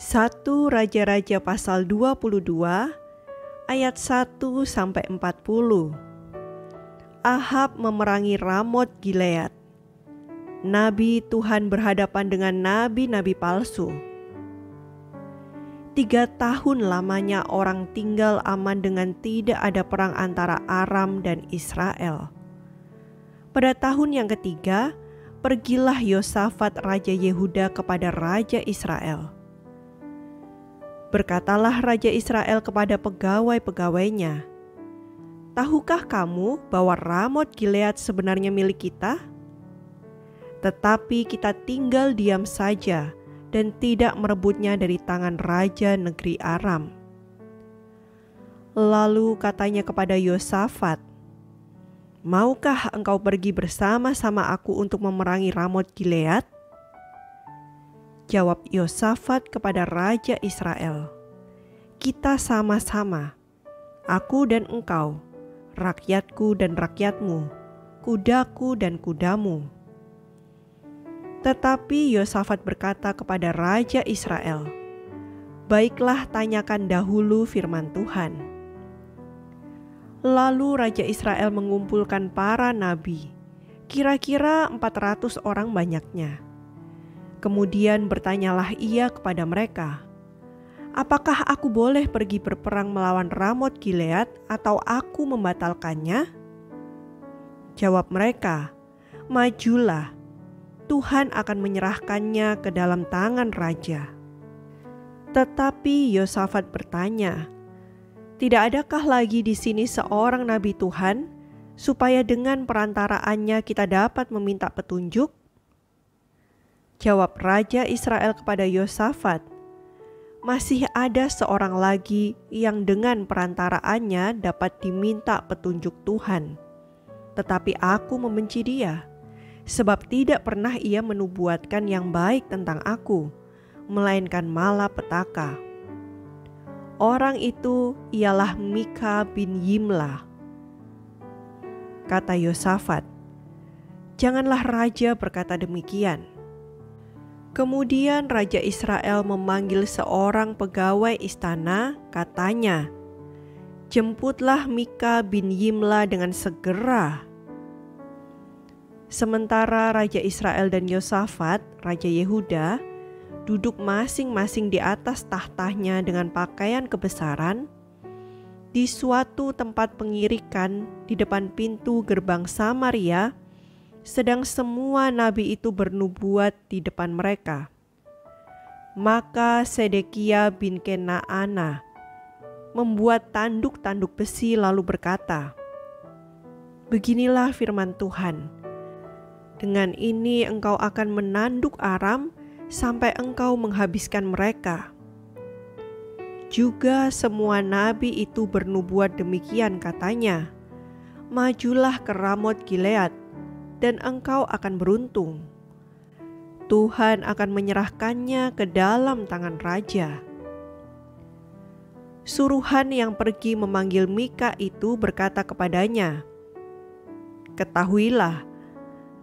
1 Raja-Raja pasal 22 ayat 1-40. Ahab memerangi Ramot Gilead. Nabi Tuhan berhadapan dengan nabi-nabi palsu. 3 tahun lamanya orang tinggal aman dengan tidak ada perang antara Aram dan Israel. Pada tahun yang ketiga, pergilah Yosafat Raja Yehuda kepada Raja Israel. Berkatalah Raja Israel kepada pegawai-pegawainya, "Tahukah kamu bahwa Ramot Gilead sebenarnya milik kita? Tetapi kita tinggal diam saja dan tidak merebutnya dari tangan raja negeri Aram." Lalu katanya kepada Yosafat, "Maukah engkau pergi bersama-sama aku untuk memerangi Ramot Gilead?" Jawab Yosafat kepada Raja Israel, "Kita sama-sama, aku dan engkau, rakyatku dan rakyatmu, kudaku dan kudamu." Tetapi Yosafat berkata kepada Raja Israel, "Baiklah, tanyakan dahulu firman Tuhan." Lalu Raja Israel mengumpulkan para nabi, kira-kira 400 orang banyaknya. Kemudian bertanyalah ia kepada mereka, "Apakah aku boleh pergi berperang melawan Ramot Gilead atau aku membatalkannya?" Jawab mereka, "Majulah, Tuhan akan menyerahkannya ke dalam tangan raja." Tetapi Yosafat bertanya, "Tidak adakah lagi di sini seorang nabi Tuhan, supaya dengan perantaraannya kita dapat meminta petunjuk?" Jawab Raja Israel kepada Yosafat, "Masih ada seorang lagi yang dengan perantaraannya dapat diminta petunjuk Tuhan. Tetapi aku membenci dia, sebab tidak pernah ia menubuatkan yang baik tentang aku, melainkan malapetaka. Orang itu ialah Mika bin Yimlah." Kata Yosafat, "Janganlah raja berkata demikian." Kemudian Raja Israel memanggil seorang pegawai istana, katanya, "Jemputlah Mika bin Yimlah dengan segera." Sementara Raja Israel dan Yosafat, Raja Yehuda, duduk masing-masing di atas tahtanya dengan pakaian kebesaran, di suatu tempat pengirikan di depan pintu gerbang Samaria, sedang semua nabi itu bernubuat di depan mereka. Maka Sedekia bin Kenaana membuat tanduk-tanduk besi lalu berkata, "Beginilah firman Tuhan, dengan ini engkau akan menanduk Aram sampai engkau menghabiskan mereka." Juga semua nabi itu bernubuat demikian, katanya, "Majulah ke Ramot Gilead, dan engkau akan beruntung. Tuhan akan menyerahkannya ke dalam tangan raja." Suruhan yang pergi memanggil Mika itu berkata kepadanya, "Ketahuilah,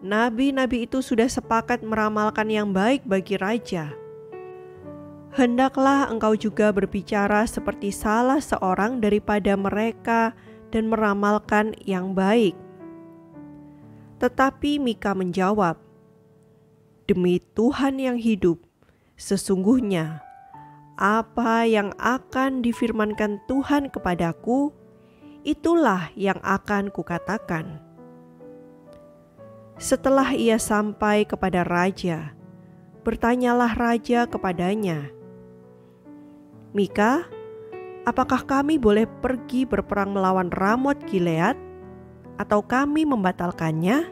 nabi-nabi itu sudah sepakat meramalkan yang baik bagi raja. Hendaklah engkau juga berbicara seperti salah seorang daripada mereka dan meramalkan yang baik." Tetapi Mika menjawab, "Demi Tuhan yang hidup, sesungguhnya apa yang akan difirmankan Tuhan kepadaku, itulah yang akan kukatakan." Setelah ia sampai kepada raja, bertanyalah raja kepadanya, "Mika, apakah kami boleh pergi berperang melawan Ramot Gilead, atau kami membatalkannya?"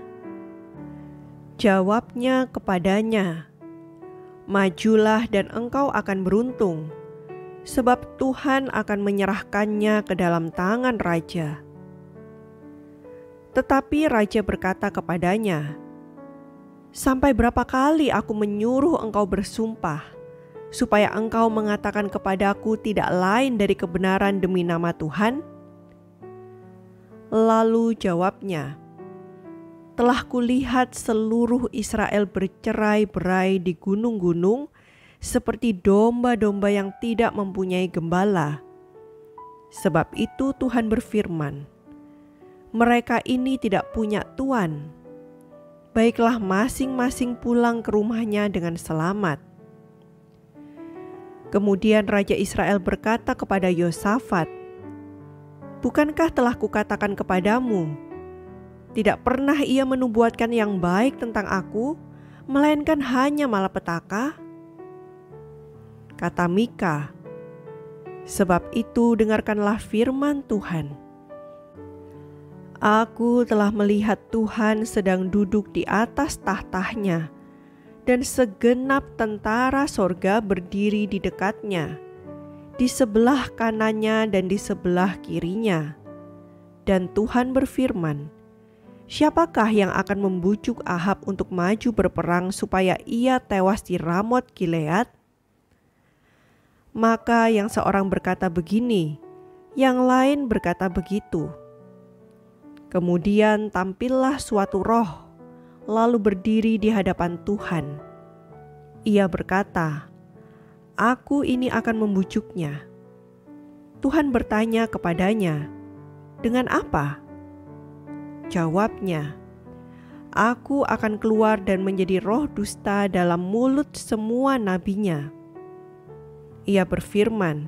Jawabnya kepadanya, "Majulah dan engkau akan beruntung, sebab Tuhan akan menyerahkannya ke dalam tangan raja." Tetapi raja berkata kepadanya, "Sampai berapa kali aku menyuruh engkau bersumpah, supaya engkau mengatakan kepadaku tidak lain dari kebenaran demi nama Tuhan?" Lalu jawabnya, "Telah kulihat seluruh Israel bercerai-berai di gunung-gunung seperti domba-domba yang tidak mempunyai gembala. Sebab itu Tuhan berfirman, mereka ini tidak punya tuan. Baiklah masing-masing pulang ke rumahnya dengan selamat. Kemudian Raja Israel berkata kepada Yosafat, bukankah telah kukatakan kepadamu, tidak pernah ia menubuatkan yang baik tentang aku, melainkan hanya malapetaka? Kata Mika, sebab itu dengarkanlah firman Tuhan. Aku telah melihat Tuhan sedang duduk di atas tahtanya, dan segenap tentara sorga berdiri di dekatnya, di sebelah kanannya dan di sebelah kirinya. Dan Tuhan berfirman, siapakah yang akan membujuk Ahab untuk maju berperang supaya ia tewas di Ramot Gilead? Maka yang seorang berkata begini, yang lain berkata begitu. Kemudian tampillah suatu roh, lalu berdiri di hadapan Tuhan. Ia berkata, aku ini akan membujuknya. Tuhan bertanya kepadanya, dengan apa? Jawabnya, aku akan keluar dan menjadi roh dusta dalam mulut semua nabinya. Ia berfirman,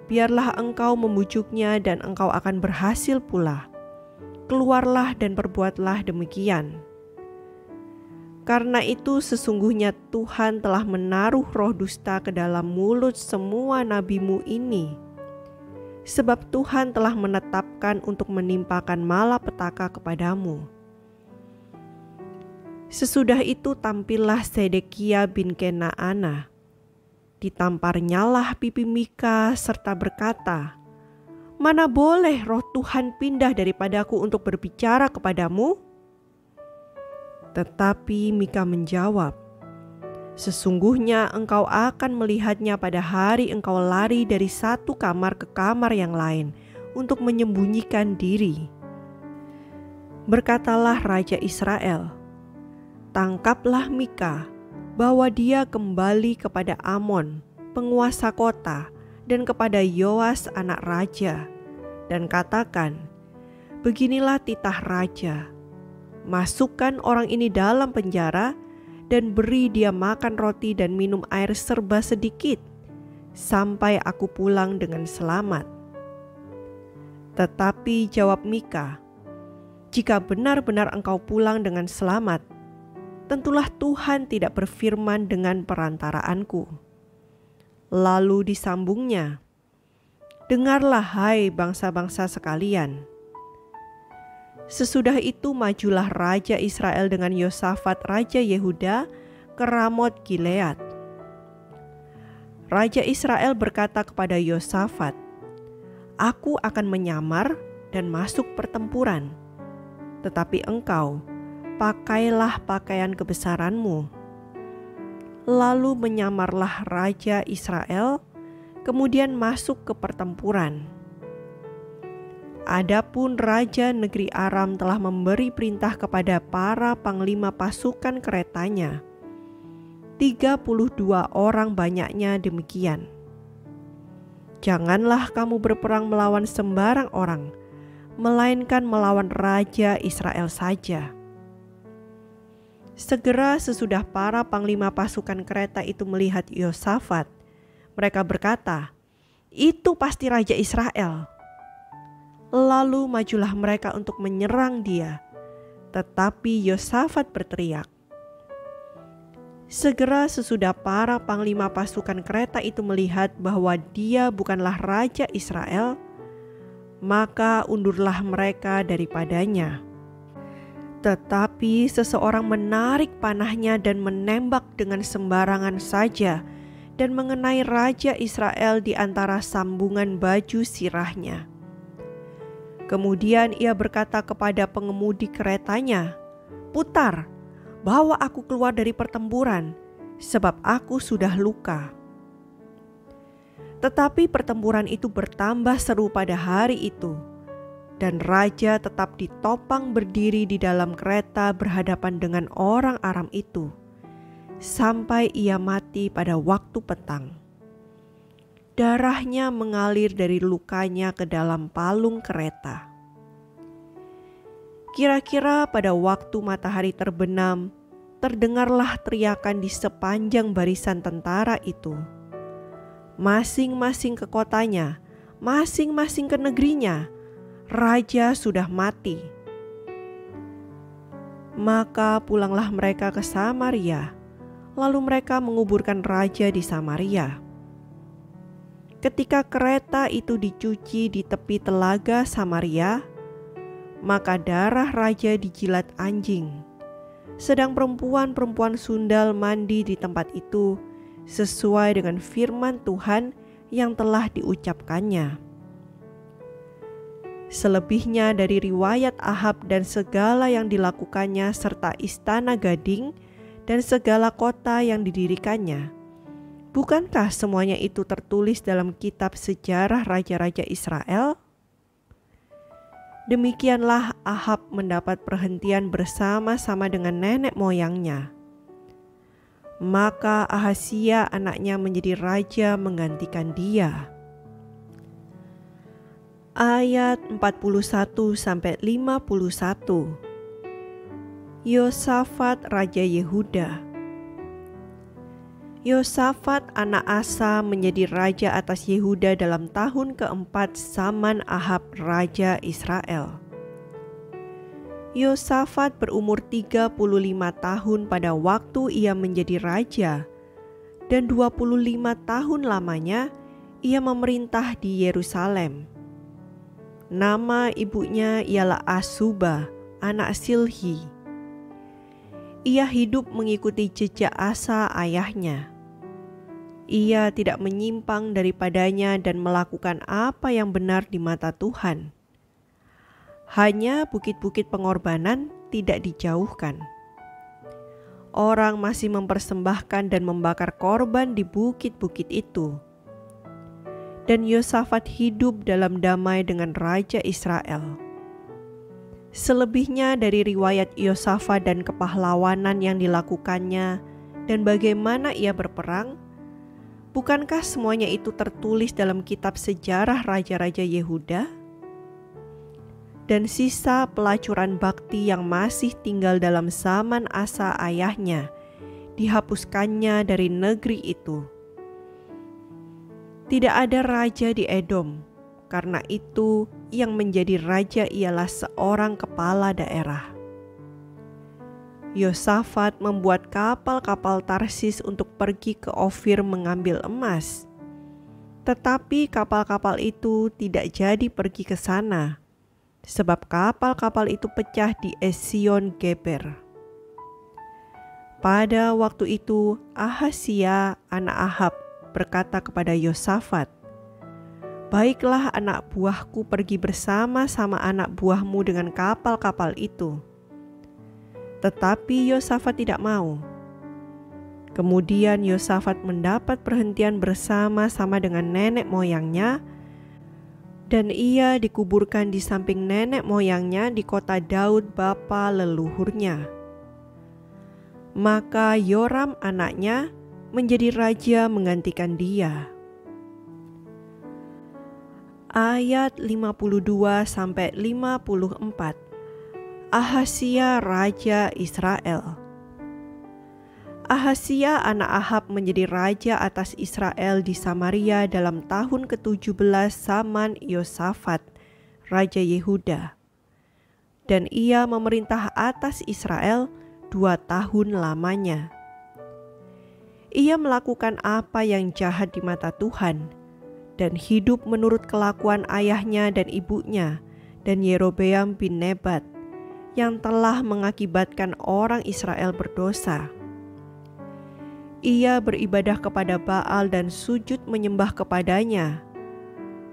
biarlah engkau membujuknya dan engkau akan berhasil pula. Keluarlah dan perbuatlah demikian. Karena itu sesungguhnya Tuhan telah menaruh roh dusta ke dalam mulut semua nabimu ini. Sebab Tuhan telah menetapkan untuk menimpakan malapetaka kepadamu. Sesudah itu tampillah Sedekia bin Kenaana. Ditamparnyalah pipi Mika serta berkata, mana boleh roh Tuhan pindah daripadaku untuk berbicara kepadamu? Tetapi Mika menjawab, sesungguhnya engkau akan melihatnya pada hari engkau lari dari satu kamar ke kamar yang lain untuk menyembunyikan diri. Berkatalah Raja Israel, tangkaplah Mika, bawa dia kembali kepada Amon, penguasa kota, dan kepada Yoas anak raja, dan katakan, beginilah titah raja, masukkan orang ini dalam penjara, dan beri dia makan roti dan minum air serba sedikit, sampai aku pulang dengan selamat. Tetapi jawab Mika, jika benar-benar engkau pulang dengan selamat, tentulah Tuhan tidak berfirman dengan perantaraanku. Lalu disambungnya, dengarlah hai bangsa-bangsa sekalian. Sesudah itu majulah Raja Israel dengan Yosafat Raja Yehuda ke Ramot Gilead. Raja Israel berkata kepada Yosafat, aku akan menyamar dan masuk pertempuran, tetapi engkau pakailah pakaian kebesaranmu. Lalu menyamarlah Raja Israel, kemudian masuk ke pertempuran. Adapun Raja negeri Aram telah memberi perintah kepada para panglima pasukan keretanya, 32 orang banyaknya demikian. Janganlah kamu berperang melawan sembarang orang, melainkan melawan Raja Israel saja. Segera sesudah para panglima pasukan kereta itu melihat Yosafat, mereka berkata, itu pasti Raja Israel. Lalu majulah mereka untuk menyerang dia, tetapi Yosafat berteriak. Segera sesudah para panglima pasukan kereta itu melihat bahwa dia bukanlah Raja Israel, maka undurlah mereka daripadanya. Tetapi seseorang menarik panahnya dan menembak dengan sembarangan saja dan mengenai Raja Israel di antara sambungan baju sirahnya. Kemudian ia berkata kepada pengemudi keretanya, putar, bawa aku keluar dari pertempuran, sebab aku sudah luka. Tetapi pertempuran itu bertambah seru pada hari itu. Dan raja tetap ditopang berdiri di dalam kereta berhadapan dengan orang Aram itu. sampai ia mati pada waktu petang. Darahnya mengalir dari lukanya ke dalam palung kereta. Kira-kira pada waktu matahari terbenam, terdengarlah teriakan di sepanjang barisan tentara itu. Masing-masing ke kotanya, masing-masing ke negerinya, raja sudah mati. Maka pulanglah mereka ke Samaria, lalu mereka menguburkan raja di Samaria. Ketika kereta itu dicuci di tepi telaga Samaria, maka darah raja dijilat anjing. Sedang perempuan-perempuan sundal mandi di tempat itu sesuai dengan firman Tuhan yang telah diucapkannya. Selebihnya dari riwayat Ahab dan segala yang dilakukannya serta istana gading dan segala kota yang didirikannya, bukankah semuanya itu tertulis dalam kitab sejarah raja-raja Israel? Demikianlah Ahab mendapat perhentian bersama-sama dengan nenek moyangnya. Maka Ahazia anaknya menjadi raja menggantikan dia. Ayat 41-51. Yosafat Raja Yehuda. Yosafat anak Asa menjadi raja atas Yehuda dalam tahun keempat zaman Ahab raja Israel. Yosafat berumur 35 tahun pada waktu ia menjadi raja, dan 25 tahun lamanya ia memerintah di Yerusalem. Nama ibunya ialah Asuba, anak Silhi. Ia hidup mengikuti jejak Asa ayahnya. Ia tidak menyimpang daripadanya dan melakukan apa yang benar di mata Tuhan. Hanya bukit-bukit pengorbanan tidak dijauhkan. Orang masih mempersembahkan dan membakar korban di bukit-bukit itu. Dan Yosafat hidup dalam damai dengan Raja Israel. Selebihnya dari riwayat Yosafat dan kepahlawanan yang dilakukannya dan bagaimana ia berperang, bukankah semuanya itu tertulis dalam kitab sejarah raja-raja Yehuda? Dan sisa pelacuran bakti yang masih tinggal dalam zaman Asa ayahnya, dihapuskannya dari negeri itu. Tidak ada raja di Edom, karena itu yang menjadi raja ialah seorang kepala daerah. Yosafat membuat kapal-kapal Tarsis untuk pergi ke Ofir mengambil emas. Tetapi kapal-kapal itu tidak jadi pergi ke sana, sebab kapal-kapal itu pecah di Esion Geber. Pada waktu itu Ahazia anak Ahab berkata kepada Yosafat, "Baiklah anak buahku pergi bersama-sama anak buahmu dengan kapal-kapal itu." Tetapi Yosafat tidak mau. Kemudian Yosafat mendapat perhentian bersama-sama dengan nenek moyangnya, dan ia dikuburkan di samping nenek moyangnya di kota Daud bapa leluhurnya. Maka Yoram anaknya menjadi raja menggantikan dia. Ayat 52-54. Ahazia raja Israel. Ahazia anak Ahab menjadi raja atas Israel di Samaria dalam tahun ke-17 zaman Yosafat, raja Yehuda. Dan ia memerintah atas Israel 2 tahun lamanya. Ia melakukan apa yang jahat di mata Tuhan, dan hidup menurut kelakuan ayahnya dan ibunya, dan Yerobeam bin Nebat, yang telah mengakibatkan orang Israel berdosa. Ia beribadah kepada Baal dan sujud menyembah kepadanya,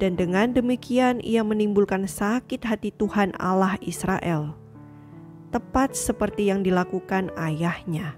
dan dengan demikian ia menimbulkan sakit hati Tuhan Allah Israel, tepat seperti yang dilakukan ayahnya.